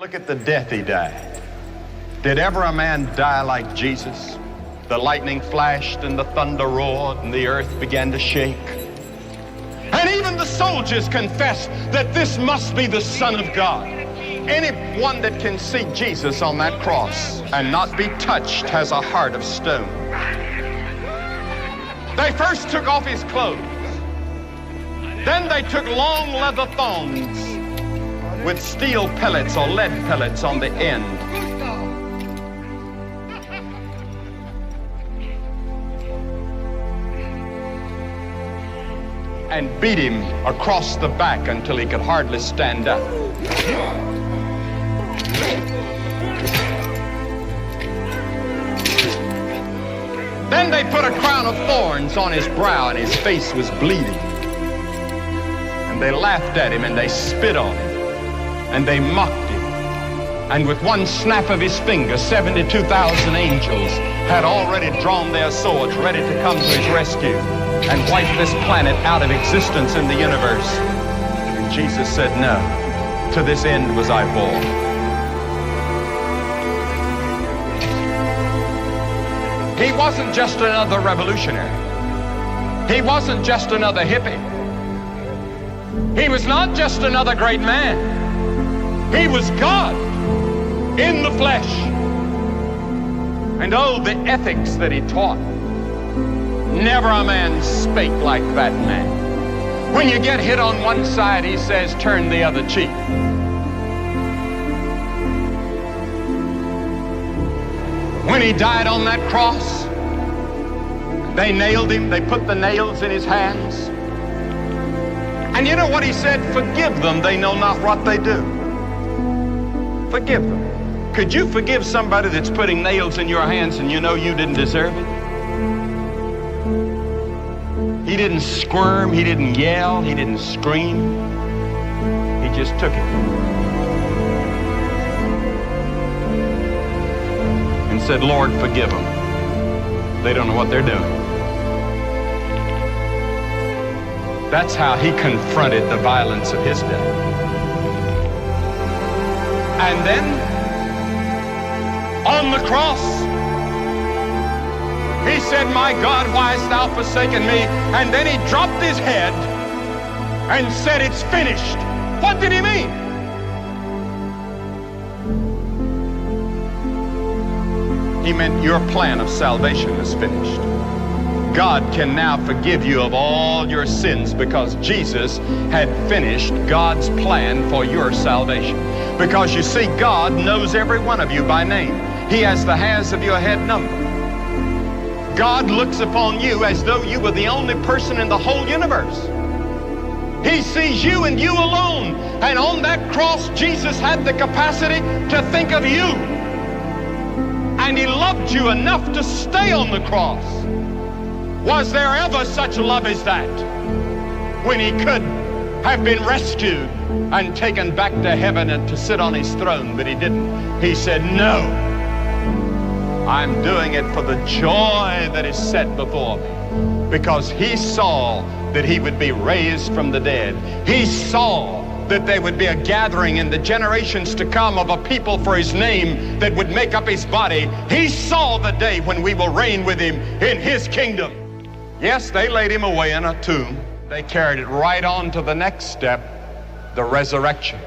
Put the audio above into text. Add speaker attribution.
Speaker 1: Look at the death he died. Did ever a man die like Jesus? The lightning flashed and the thunder roared and the earth began to shake. And even the soldiers confessed that this must be the Son of God. Anyone that can see Jesus on that cross and not be touched has a heart of stone. They first took off his clothes. Then they took long leather thongs with steel pellets or lead pellets on the end. And beat him across the back until he could hardly stand up. Then they put a crown of thorns on his brow and his face was bleeding. And they laughed at him and they spit on him and they mocked him. And with one snap of his finger, 72,000 angels had already drawn their swords ready to come to his rescue and wipe this planet out of existence in the universe. And Jesus said, no, to this end was I born. He wasn't just another revolutionary. He wasn't just another hippie. He was not just another great man. He was God in the flesh. And oh, the ethics that he taught. Never a man spake like that man. When you get hit on one side, he says, turn the other cheek. When he died on that cross, they nailed him, they put the nails in his hands. And you know what he said? Forgive them, they know not what they do. Forgive them. Could you forgive somebody that's putting nails in your hands and you know you didn't deserve it? He didn't squirm, he didn't yell, he didn't scream. He just took it and said, Lord, forgive them. They don't know what they're doing. That's how he confronted the violence of his day. And then, on the cross, he said, my God, why hast thou forsaken me? And then he dropped his head and said, it's finished. What did he mean? He meant your plan of salvation is finished. God can now forgive you of all your sins because Jesus had finished God's plan for your salvation. Because you see, God knows every one of you by name. He has the hairs of your head numbered. God looks upon you as though you were the only person in the whole universe. He sees you and you alone. And on that cross, Jesus had the capacity to think of you. And he loved you enough to stay on the cross. Was there ever such love as that? When he could have been rescued and taken back to heaven and to sit on his throne, but he didn't. He said, no, I'm doing it for the joy that is set before me. Because he saw that he would be raised from the dead. He saw that there would be a gathering in the generations to come of a people for his name that would make up his body. He saw the day when we will reign with him in his kingdom. Yes, they laid him away in a tomb. They carried it right on to the next step, the resurrection.